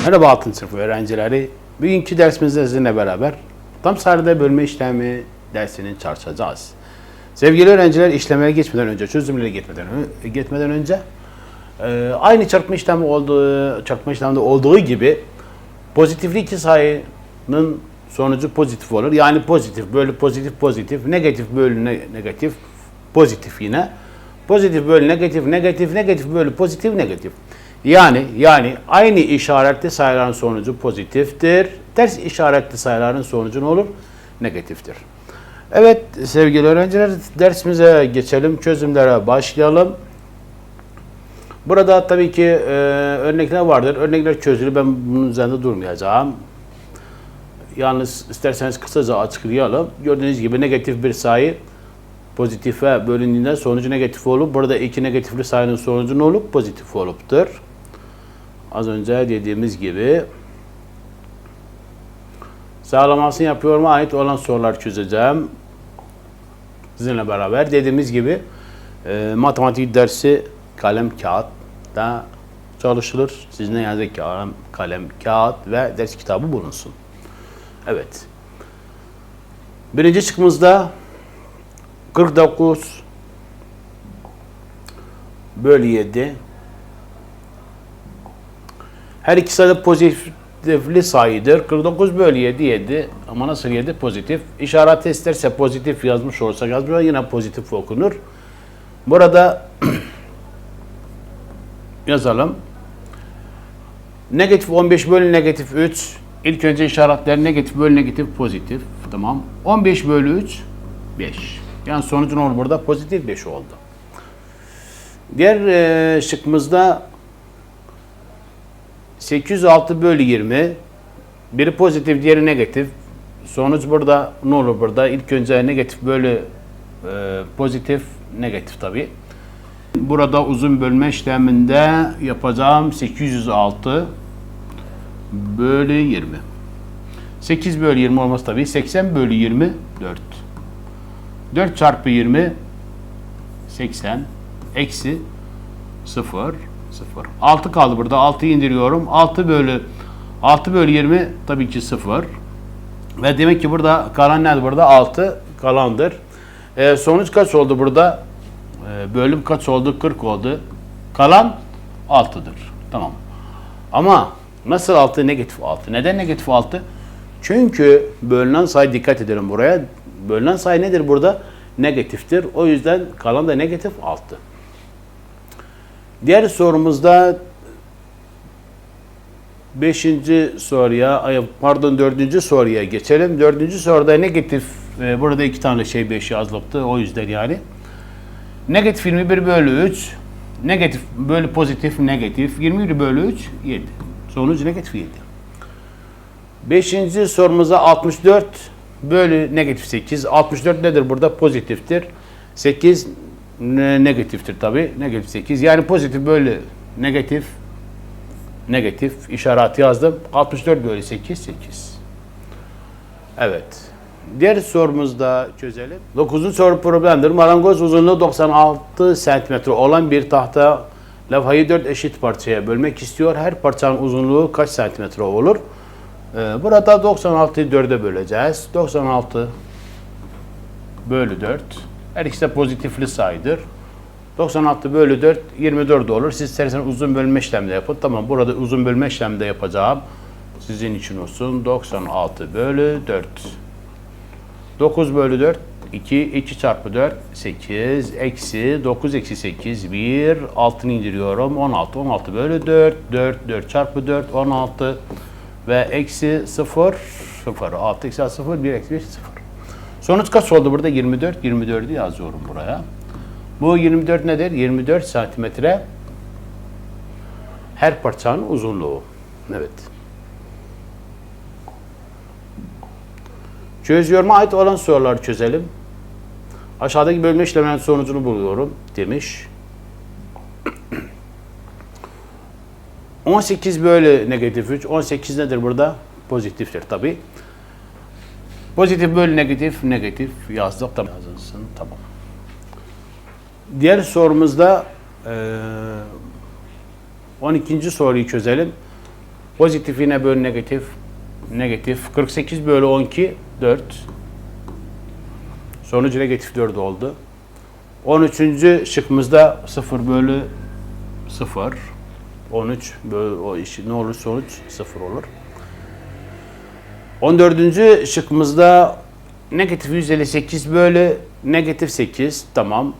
Merhaba 6. sınıf öğrencileri. Bugünkü dersimizde sizinle beraber tam sayıda bölme işlemi dersini çalışacağız. Sevgili öğrenciler, işlemlere geçmeden önce, çözümlere geçmeden önce aynı çarpma işleminde olduğu gibi pozitifli iki sayının sonucu pozitif olur. Yani pozitif bölü pozitif pozitif, negatif bölü negatif pozitif yine. Pozitif bölü negatif negatif, negatif bölü pozitif negatif. Yani aynı işaretli sayıların sonucu pozitiftir. Ters işaretli sayıların sonucu ne olur? Negatiftir. Evet sevgili öğrenciler, dersimize geçelim. Çözümlere başlayalım. Burada tabii ki örnekler vardır. Örnekler çözülür. Ben bunun üzerinde durmayacağım. Yalnız isterseniz kısaca açıklayalım. Gördüğünüz gibi negatif bir sayı pozitife bölündüğünde sonucu negatif olup, burada iki negatifli sayının sonucu ne olup? Pozitif oluptur. Az önce dediğimiz gibi sağlamasını yapıyorum'a ait olan sorular çözeceğim. Sizinle beraber dediğimiz gibi matematik dersi kalem kağıtta çalışılır. Sizinle yazı kalem kağıt ve ders kitabı bulunsun. Evet. Birinci şıkkımızda 49 bölü 7. Her iki sayı pozitifli sayıdır. 49 bölü 7 7. Ama nasıl 7? Pozitif. İşareti isterse pozitif yazmış olsak yazmıyor. Yine pozitif okunur. Burada yazalım. Negatif 15 bölü negatif 3. İlk önce işaretler negatif bölü negatif pozitif. Tamam. 15 bölü 3 5. Yani sonucu ne olur burada? Pozitif 5 oldu. Diğer şıkkımızda 806 bölü 20. Biri pozitif, diğeri negatif. Sonuç burada ne olur burada? İlk önce negatif bölü pozitif, negatif tabi. Burada uzun bölme işleminde yapacağım 806 bölü 20. 8 bölü 20 olması tabi. 80 bölü 20 4. 4 çarpı 20 80 eksi 0 0. 6 kaldı burada. 6'yı indiriyorum. 6 bölü 20 tabii ki 0. Ve demek ki burada kalan nedir burada? 6 kalandır. Sonuç kaç oldu burada? Bölüm kaç oldu? 40 oldu. Kalan 6'dır. Tamam. Ama nasıl 6? Negatif 6. Neden negatif 6? Çünkü bölünen sayı, dikkat edelim buraya. Bölünen sayı nedir burada? Negatiftir. O yüzden kalan da negatif 6. Diğer sorumuzda 4. soruya geçelim. 4. soruda negatif, burada iki tane 5 yazılıptı. O yüzden yani. Negatif 21 bölü 3. Negatif bölü pozitif negatif. 21 bölü 3 7. Sonuç negatif 7. 5. sorumuza 64 bölü negatif 8. 64 nedir burada? Pozitiftir. 8 negatiftir tabi. Negatif 8. Yani pozitif bölü negatif. Negatif işareti yazdım. 64 bölü 8 8. Evet. Diğer sorumuzda çözelim. 9. soru problemdir. Marangoz uzunluğu 96 cm olan bir tahta levhayı 4 eşit parçaya bölmek istiyor. Her parçanın uzunluğu kaç santimetre olur? Burada 96'yı 4'e böleceğiz. 96 bölü 4. Her ikisi de pozitifli sayıdır. 96 bölü 4 24 olur. Siz isterseniz uzun bölme işleminde yapın. Tamam, burada uzun bölme işleminde yapacağım. Sizin için olsun. 96 bölü 4. 9 bölü 4 2. 2 çarpı 4 8. Eksi 9 eksi 8 1. 6'ını indiriyorum. 16. 16 bölü 4. 4 çarpı 4 16. Ve eksi 0 0. 6 eksi 0 1 eksi 1 0. Sonuç kaç oldu burada? 24. 24'ü yazıyorum buraya. Bu 24 nedir? 24 santimetre her parçanın uzunluğu. Evet. Çözüyoruma ait olan soruları çözelim. Aşağıdaki bölme işlemlerinin sonucunu buluyorum demiş. 18 bölü negatif 3. 18 nedir burada? Pozitiftir tabi. Pozitif bölü negatif, negatif yazdık. Tamam. Yazılsın. Tamam. Diğer sorumuzda 12. soruyu çözelim. Pozitif yine bölü negatif. Negatif. 48 bölü 12 4. Sonucu negatif 4 oldu. 13. şıkkımızda 0 bölü 0. 13 bölü o işi ne olur sonuç 0 olur. 14. şıkkımızda negatif 158 bölü negatif 8. Tamam.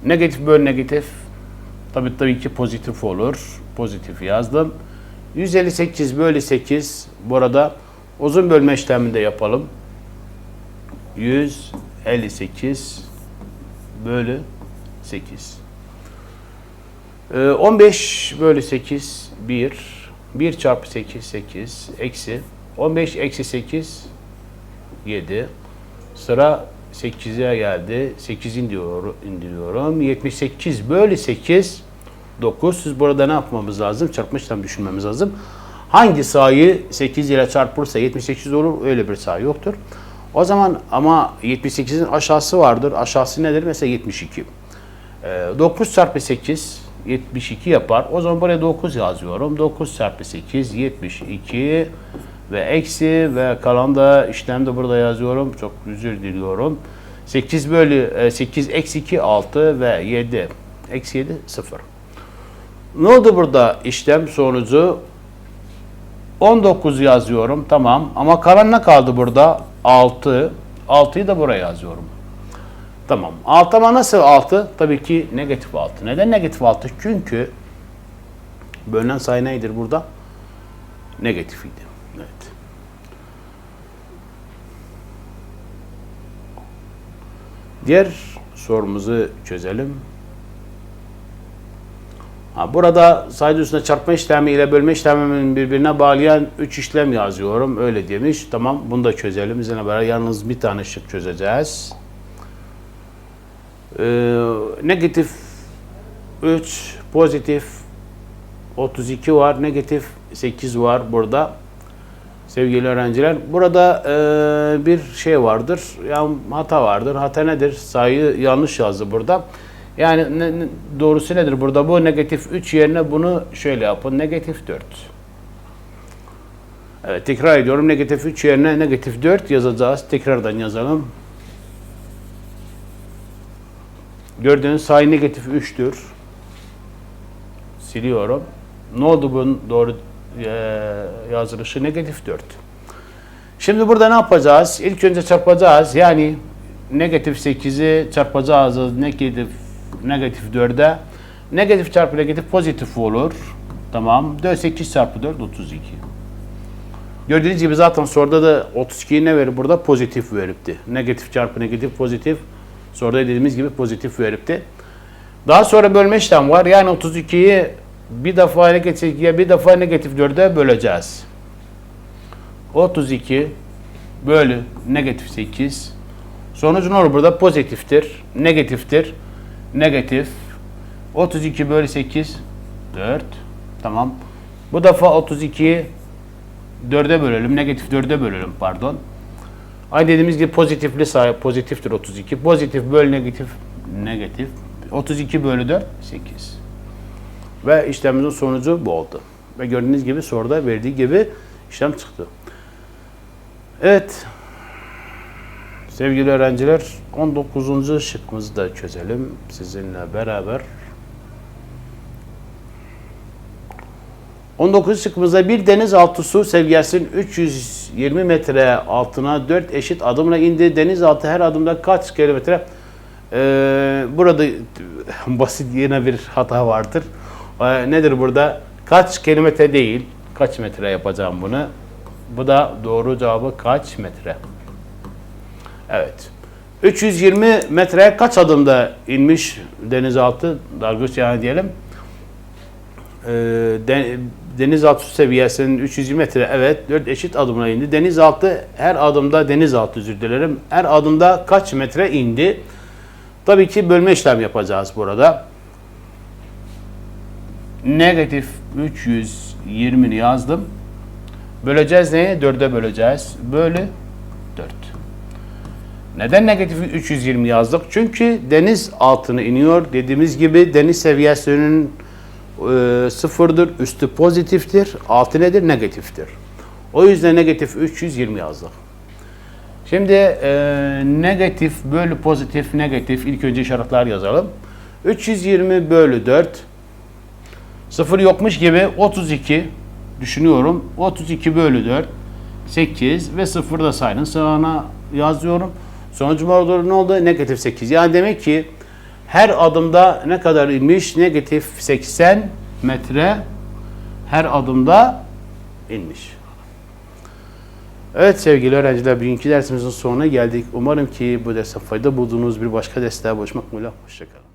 Negatif bölü negatif. Tabii ki pozitif olur. Pozitif yazdım. 158 bölü 8. Burada uzun bölme işlemini de yapalım. 158 bölü 8. 15 bölü 8 1. 1 çarpı 8 8. Eksi 15 eksi 8 7. Sıra 8'e geldi. 8 indiriyorum. 78 bölü 8 9. Siz burada ne yapmamız lazım? Çarpma işlemi düşünmemiz lazım. Hangi sayı 8 ile çarpılırsa 78 olur? Öyle bir sayı yoktur. O zaman ama 78'in aşağısı vardır. Aşağısı nedir? Mesela 72. 9 çarpı 8 72 yapar. O zaman buraya 9 yazıyorum. 9 çarpı 8 72 ve eksi ve kalan da işlemde burada yazıyorum. Çok özür diliyorum. 8 bölü 8 eksi 2 6 ve 7 eksi 7 0. Ne oldu burada işlem sonucu? 19 yazıyorum. Tamam. Ama kalan ne kaldı burada? 6. 6'yı da buraya yazıyorum. Tamam. 6 ama nasıl 6? Tabii ki negatif 6. Neden negatif 6? Çünkü bölünen sayı nedir burada? Negatifiydi. Evet. Diğer sorumuzu çözelim. Burada sayı üstünde çarpma işlemi ile bölme işleminin birbirine bağlayan 3 işlem yazıyorum. Öyle demiş. Tamam. Bunu da çözelim. Bizimle beraber yalnız bir tane şık çözeceğiz. Negatif 3, pozitif 32 var. Negatif 8 var burada. Sevgili öğrenciler. Burada bir şey vardır. Yani hata vardır. Hata nedir? Sayıyı yanlış yazdı burada. Yani doğrusu nedir burada? Bu negatif 3 yerine bunu şöyle yapın. Negatif 4. Evet, tekrar ediyorum. Negatif 3 yerine negatif 4 yazacağız. Tekrardan yazalım. Gördüğünüz sayı negatif 3'tür. Siliyorum. Ne oldu bunun doğru yazılışı? Negatif 4. Şimdi burada ne yapacağız? İlk önce çarpacağız. Yani negatif 8'i çarpacağız. Negatif 4'e. Negatif çarpı negatif pozitif olur. Tamam. 8 çarpı 4 32. Gördüğünüz gibi zaten soruda da 32'yi ne verir? Burada pozitif veripti. Negatif çarpı negatif pozitif. Soruda dediğimiz gibi pozitif veripti. Daha sonra bölme işlemi var. Yani 32'yi bir defa negatif 2'ye bir defa negatif 4'e böleceğiz. 32 bölü negatif 8. Sonucu ne olur burada? Pozitiftir. Negatiftir. Negatif. 32 bölü 8 4. Tamam. Bu defa 32'yi 4'e bölelim. Negatif 4'e bölelim pardon. Aynı dediğimiz gibi pozitifli sayı pozitiftir 32. Pozitif bölü negatif negatif. 32 bölü 4 8. Ve işlemimizin sonucu bu oldu. Ve gördüğünüz gibi soruda verdiği gibi işlem çıktı. Evet. Sevgili öğrenciler 19. şıkkımızı da çözelim sizinle beraber. 19 şıkkımızda bir denizaltı su seviyesinin 320 metre altına 4 eşit adımla indi. Denizaltı her adımda kaç kilometre? Burada basit yine bir hata vardır. Nedir burada? Kaç kilometre değil, kaç metre yapacağım bunu. Bu da doğru cevabı kaç metre? Evet. 320 metreye kaç adımda inmiş denizaltı dalgıç yani diyelim. Denizaltı su seviyesinin 320 metre evet 4 eşit adımla indi. Denizaltı her adımda özür dilerim. Her adımda kaç metre indi? Tabii ki bölme işlemi yapacağız burada. Negatif 320'ni yazdım. Böleceğiz neye? 4'e böleceğiz. Bölü 4. Neden negatif 320 yazdık? Çünkü deniz altına iniyor. Dediğimiz gibi deniz seviyesinin sıfırdır, üstü pozitiftir, altı nedir? Negatiftir. O yüzden negatif 320 yazdık. Şimdi negatif bölü pozitif, negatif ilk önce işaretler yazalım. 320 bölü 4 sıfır yokmuş gibi 32 düşünüyorum. 32 bölü 4 8 ve 0 da sayın sağına yazıyorum. Sonucum orada ne oldu? Negatif 8. Yani demek ki her adımda ne kadar inmiş? Negatif 80 metre her adımda inmiş. Evet sevgili öğrenciler, bugünkü dersimizin sonuna geldik. Umarım ki bu dersten fayda bulduğunuz bir başka derste buluşmak umuduyla. Hoşçakalın.